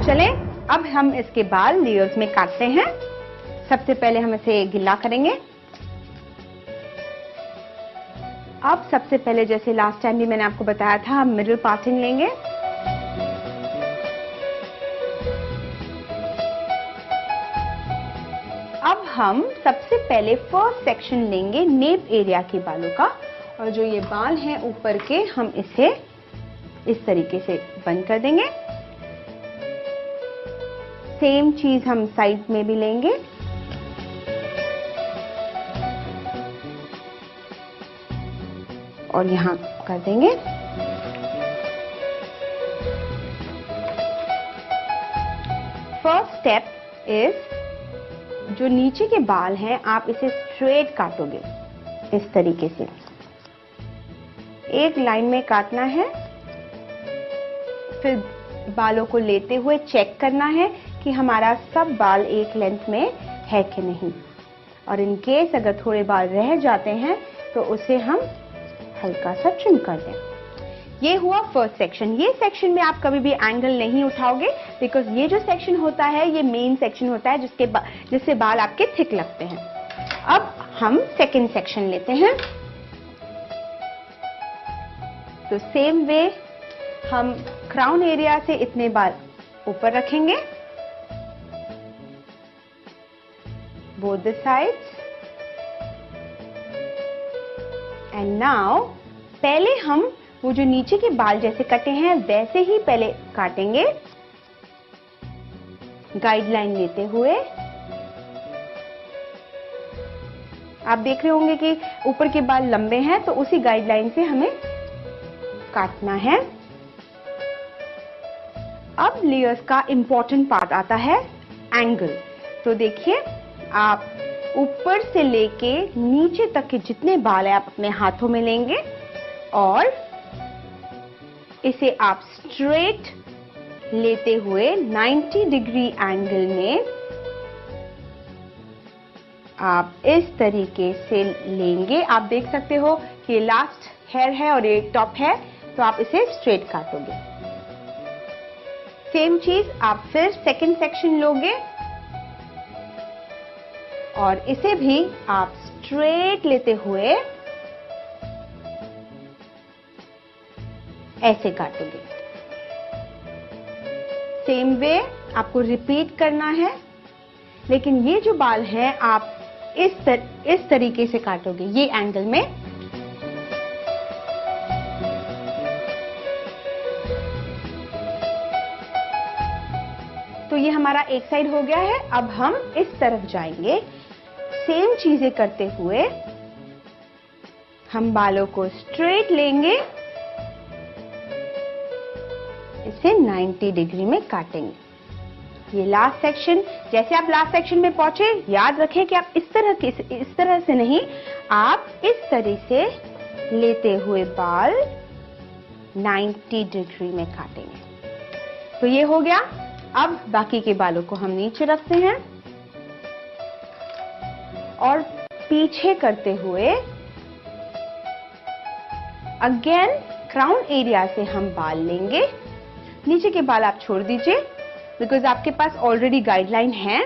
चले अब हम इसके बाल लेयर्स में काटते हैं। सबसे पहले हम इसे गिला करेंगे। अब सबसे पहले जैसे लास्ट टाइम भी मैंने आपको बताया था, हम मिडिल पार्टिंग लेंगे। अब हम सबसे पहले फर्स्ट सेक्शन लेंगे नेप एरिया के बालों का, और जो ये बाल हैं ऊपर के, हम इसे इस तरीके से बंद कर देंगे। सेम चीज हम साइड में भी लेंगे। और यहां कर देंगे। फर्स्ट स्टेप इज, जो नीचे के बाल हैं आप इसे स्ट्रेट काटोगे इस तरीके से, एक लाइन में काटना है। फिर बालों को लेते हुए चेक करना है कि हमारा सब बाल एक लेंथ में है कि नहीं, और इन केस अगर थोड़े बाल रह जाते हैं तो उसे हम हल्का सा ट्रिम कर दें। ये हुआ फर्स्ट सेक्शन। ये सेक्शन में आप कभी भी एंगल नहीं उठाओगे, बिकॉज ये जो सेक्शन होता है ये मेन सेक्शन होता है जिससे बाल आपके थिक लगते हैं। अब हम सेकंड सेक्शन लेते हैं। तो सेम वे हम क्राउन एरिया से इतने बाल ऊपर रखेंगे, both the sides. And now पहले हम वो जो नीचे के बाल जैसे कटे हैं वैसे ही पहले काटेंगे, गाइडलाइन लेते हुए। आप देख रहे होंगे कि ऊपर के बाल लंबे हैं, तो उसी गाइडलाइन से हमें काटना है। अब लेयर्स का इंपॉर्टेंट पार्ट आता है, एंगल। तो देखिए, आप ऊपर से लेके नीचे तक के जितने बाल है आप अपने हाथों में लेंगे और इसे आप स्ट्रेट लेते हुए 90 डिग्री एंगल में आप इस तरीके से लेंगे। आप देख सकते हो कि लास्ट हेयर है और एक टॉप है, तो आप इसे स्ट्रेट काटोगे। सेम चीज आप फिर सेकंड सेक्शन लोगे और इसे भी आप स्ट्रेट लेते हुए ऐसे काटोगे। सेम वे आपको रिपीट करना है, लेकिन ये जो बाल हैं आप इस तरीके से काटोगे, ये एंगल में। तो ये हमारा एक साइड हो गया है। अब हम इस तरफ जाएंगे, सेम चीजें करते हुए हम बालों को स्ट्रेट लेंगे, इसे 90 डिग्री में काटेंगे। ये लास्ट सेक्शन, जैसे आप लास्ट सेक्शन में पहुंचे, याद रखें कि आप इस तरह से नहीं, आप इस तरह से लेते हुए बाल 90 डिग्री में काटेंगे। तो ये हो गया। अब बाकी के बालों को हम नीचे रखते हैं और पीछे करते हुए अगेन क्राउन एरिया से हम बाल लेंगे। नीचे के बाल आप छोड़ दीजिए, बिकॉज आपके पास ऑलरेडी गाइडलाइन है।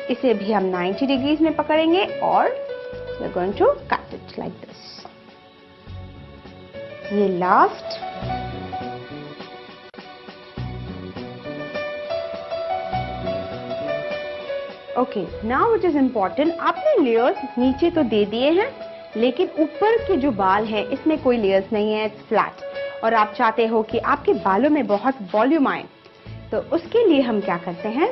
इसे भी हम 90 डिग्रीज में पकड़ेंगे और we are going to cut it like this. ये last okay. Now which is important, आपने लेयर्स नीचे तो दे दिए हैं, लेकिन ऊपर के जो बाल हैं इसमें कोई लेयर्स नहीं है, इट्स फ्लैट। और आप चाहते हो कि आपके बालों में बहुत वॉल्यूम आए, तो उसके लिए हम क्या करते हैं,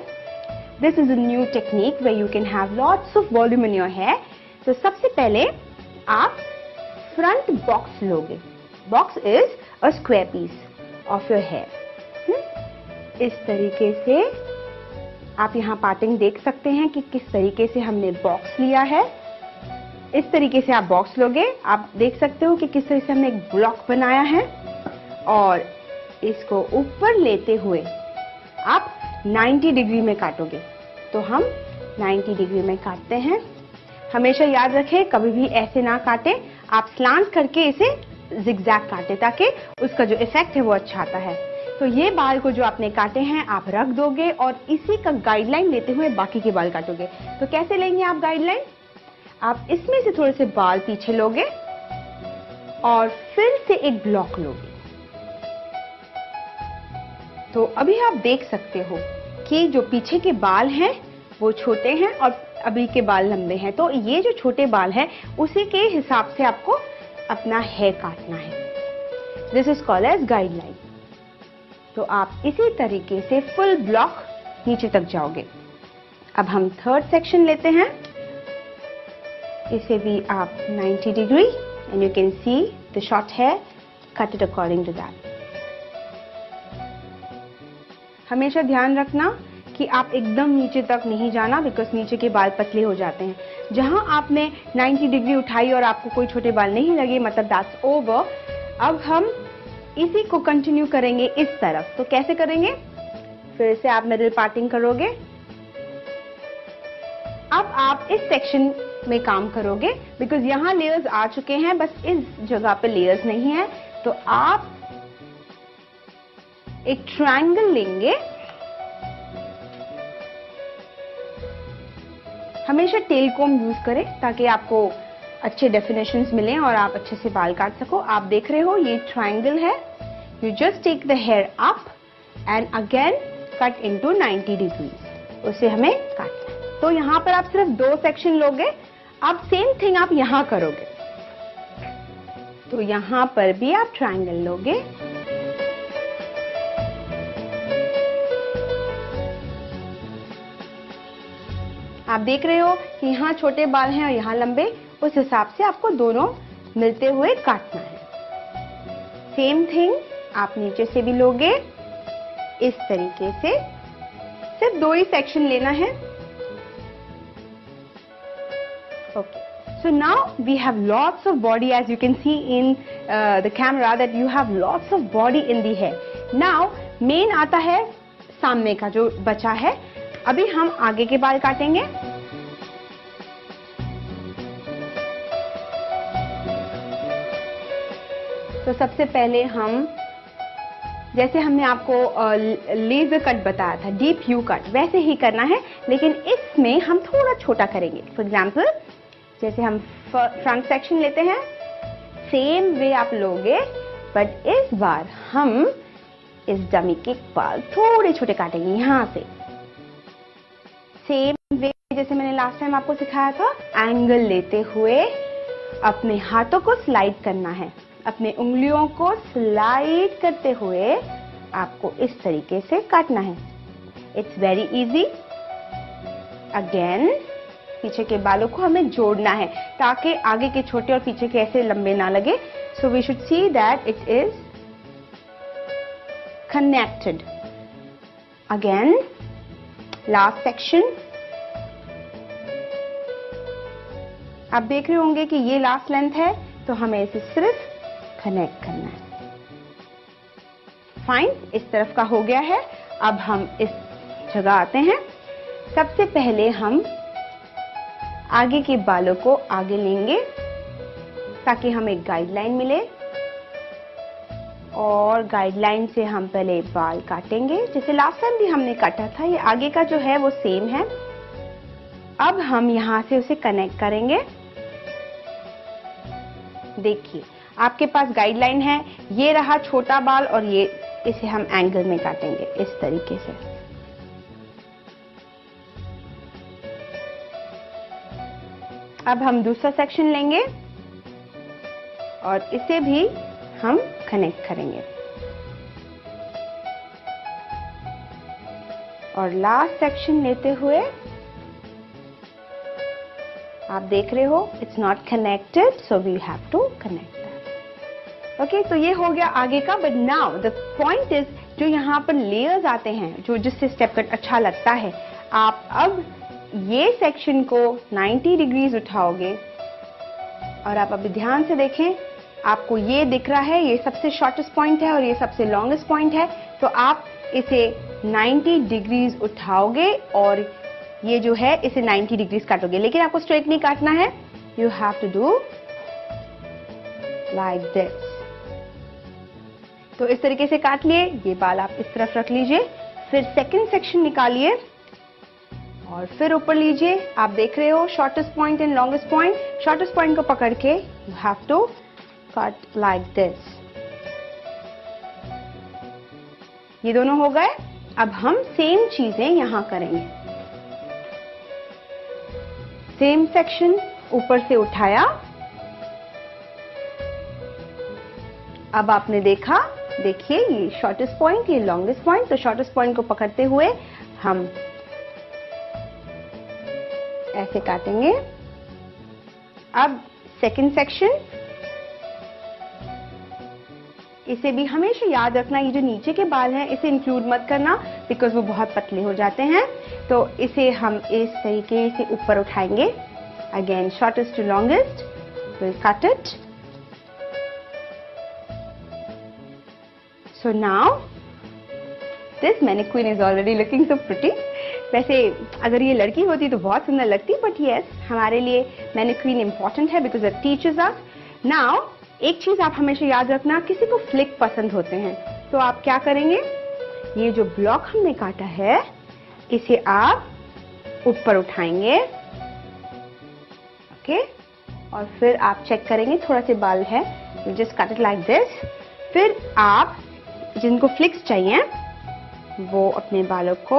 this is a new technique where you can have lots of volume in your hair. तो सबसे पहले आप फ्रंट बॉक्स लोगे। Box is a square piece of your hair. इस तरीके से आप यहाँ पार्टिंग देख सकते हैं कि किस तरीके से हमने बॉक्स लिया है। इस तरीके से आप बॉक्स लोगे, आप देख सकते हो कि किस तरह से हमने एक ब्लॉक बनाया है, और इसको ऊपर लेते हुए आप 90 डिग्री में काटोगे। तो हम 90 डिग्री में काटते हैं। हमेशा याद रखें, कभी भी ऐसे ना काटें, आप स्लांट करके इसे जिगजैग काटें ताकि उसका जो इफेक्ट है वो अच्छा आता है। तो ये बाल को जो आपने काटे हैं आप रख दोगे और इसी का गाइडलाइन लेते हुए बाकी के बाल काटोगे। तो कैसे लेंगे आप गाइडलाइन? आप इसमें से थोड़े से बाल पीछे लोगे और फिर से एक ब्लॉक लोगे। तो अभी आप देख सकते हो कि जो पीछे के बाल हैं वो छोटे हैं और अभी के बाल लंबे हैं। तो ये जो छोटे बाल हैं उसी के हिसाब से आपको अपना हेयर काटना है। This is called edge guideline. तो आप इसी तरीके से फुल ब्लॉक नीचे तक जाओगे। अब हम थर्ड सेक्शन लेते हैं। इसे भी आप 90 degree and you can see the short hair, cut it according to that. हमेशा ध्यान रखना कि आप एकदम नीचे तक नहीं जाना, बिकॉज नीचे के बाल पतले हो जाते हैं। जहां आपने 90 डिग्री उठाई और आपको कोई छोटे बाल नहीं लगे, मतलब दैट्स ओवर। अब हम इसी को कंटिन्यू करेंगे इस तरफ। तो कैसे करेंगे? फिर से आप मिडिल पार्टिंग करोगे। अब आप इस सेक्शन में काम करोगे, बिकॉज यहां लेयर्स आ चुके हैं, बस इस जगह पे लेयर्स नहीं है। तो आप एक ट्रायंगल लेंगे। हमेशा टेल कोम यूज करें ताकि आपको अच्छे डेफिनेशंस मिलें और आप अच्छे से बाल काट सको। आप देख रहे हो ये ट्रायंगल है। You just take the hair up and again cut into 90 degrees. उसे हमें काटना है। तो यहां पर आप सिर्फ 2 सेक्शन लोगे। अब सेम थिंग आप यहां करोगे। तो यहां पर भी आप ट्रायंगल लोगे। आप देख रहे हो कि यहाँ छोटे बाल हैं और यहाँ लंबे, उस हिसाब से आपको दोनों मिलते हुए काटना है। सेम थिंग आप नीचे से भी लोगे इस तरीके से। सिर्फ 2 ही सेक्शन लेना है। Okay, so now we have lots of body, as you can see in the camera that you have lots of body in the hair. Now main आता है सामने का जो बचा है। अभी हम आगे के बाल काटेंगे। तो सबसे पहले हम, जैसे हमने आपको लेजर कट बताया था, डीप यू कट, वैसे ही करना है, लेकिन इसमें हम थोड़ा छोटा करेंगे। फॉर एग्जाम्पल जैसे हम फ्रंट सेक्शन लेते हैं, सेम वे आप लोगे, बट इस बार हम इस डमी के बाल थोड़े छोटे काटेंगे यहां से। सेम वे जैसे मैंने लास्ट टाइम आपको सिखाया था, एंगल लेते हुए अपने हाथों को स्लाइड करना है। अपने उंगलियों को स्लाइड करते हुए आपको इस तरीके से काटना है। It's very easy. अगेन पीछे के बालों को हमें जोड़ना है ताकि आगे के छोटे और पीछे के ऐसे लंबे ना लगे। So we should see that it is connected. Again last section. आप देख रहे होंगे कि ये लास्ट लेंथ है, तो हमें इसे सिर्फ कनेक्ट करना है। फाइन, इस तरफ का हो गया है। अब हम इस जगह आते हैं। सबसे पहले हम आगे के बालों को आगे लेंगे ताकि हमें गाइडलाइन मिले, और गाइडलाइन से हम पहले बाल काटेंगे जैसे लास्ट टाइम भी हमने काटा था। ये आगे का जो है वो सेम है। अब हम यहां से उसे कनेक्ट करेंगे। देखिए आपके पास गाइडलाइन है, ये रहा छोटा बाल और ये, इसे हम एंगल में काटेंगे इस तरीके से। अब हम दूसरा सेक्शन लेंगे और इसे भी हम कनेक्ट करेंगे, और लास्ट सेक्शन लेते हुए आप देख रहे हो it's not connected, so we have to connect that. Okay, तो ये हो गया आगे का। But now the point is, जो यहाँ पर लेयर्स आते हैं, जो जिससे स्टेप कट अच्छा लगता है, आप अब ये सेक्शन को 90 डिग्रीज उठाओगे, और आप अभी ध्यान से देखें, आपको ये दिख रहा है, ये सबसे शॉर्टेस्ट पॉइंट है और ये सबसे लॉन्गेस्ट पॉइंट है। तो आप इसे 90 डिग्रीज उठाओगे और ये जो है इसे 90 डिग्रीज काटोगे, लेकिन आपको स्ट्रेट नहीं काटना है। You have to do like this. तो इस तरीके से काट लिए, ये बाल आप इस तरफ रख लीजिए, फिर सेकंड सेक्शन निकालिए और फिर ऊपर लीजिए। आप देख रहे हो shortest point and longest point, shortest point को पकड़ के you have to cut like this. ये दोनों हो गए। अब हम सेम चीजें यहां करेंगे। सेम सेक्शन ऊपर से उठाया, अब आपने देखा, देखिए ये शॉर्टेस्ट पॉइंट, ये लॉन्गेस्ट पॉइंट, तो शॉर्टेस्ट पॉइंट को पकड़ते हुए हम ऐसे काटेंगे। अब सेकंड सेक्शन, इसे भी हमेशा याद रखना, ये जो नीचे के बाल हैं इसे इंक्लूड मत करना बिकॉज वो बहुत पतले हो जाते हैं। तो इसे हम इस तरीके से ऊपर उठाएंगे, again shortest to longest, will cut it. So now this mannequin is already looking so pretty. वैसे अगर ये लड़की होती तो बहुत सुंदर लगती, बट यस हमारे लिए मैनिक्वीन इंपॉर्टेंट है because it teaches us. Now एक चीज आप हमेशा याद रखना, किसी को फ्लिक पसंद होते हैं तो आप क्या करेंगे, ये जो ब्लॉक हमने काटा है इसे आप ऊपर उठाएंगे, ओके, और फिर आप चेक करेंगे थोड़ा से बाल है, you just cut it like this. फिर आप जिनको फ्लिक्स चाहिए वो अपने बालों को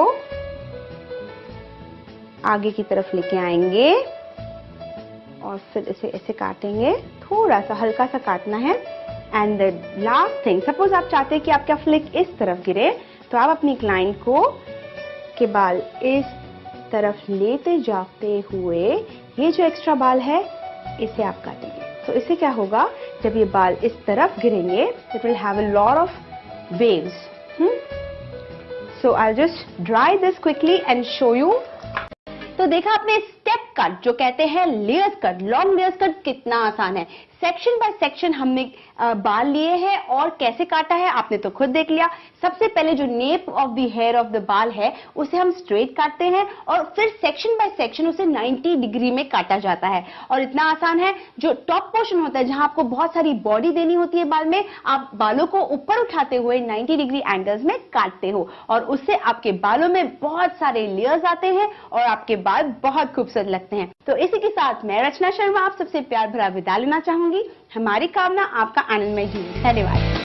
आगे की तरफ लेके आएंगे और फिर इसे ऐसे काटेंगे, थोड़ा सा हल्का सा काटना है। And the last thing, suppose आप चाहते हैं कि आपका फ्लिक इस तरफ गिरे तो आप अपनी क्लाइंट को के बाल इस तरफ लेते जाते हुए ये जो एक्स्ट्रा बाल है इसे आप काटेंगे। तो इससे क्या होगा, जब ये बाल इस तरफ गिरेंगे it will have a lot of waves. So I'll just dry this quickly and show you. तो देखा आपने स्टेप कट जो कहते हैं layers cut, long layers cut कितना आसान है। सेक्शन बाय सेक्शन हमने बाल लिए हैं और कैसे काटा है आपने तो खुद देख लिया। सबसे पहले जो nape of the hair of the बाल है उसे हम स्ट्रेट काटते हैं और फिर सेक्शन बाय सेक्शन उसे 90 डिग्री में काटा जाता है। और इतना आसान है, जो टॉप पोर्शन होता है जहां आपको बहुत सारी बॉडी देनी होती है बाल में, आप बालों को ऊपर उठाते हुए 90 डिग्री एंगल्स में काटते हो और उससे आपके बालों में बहुत सारे लेयर्स आते हैं और आपके बाल बहुत खूबसूरत लगते हैं। तो इसी के साथ मैं रचना शर्मा आप सबसे प्यार भरा विदा लेना चाहूंगी। हमारी कामना आपका आनंदमय जीवन। धन्यवाद।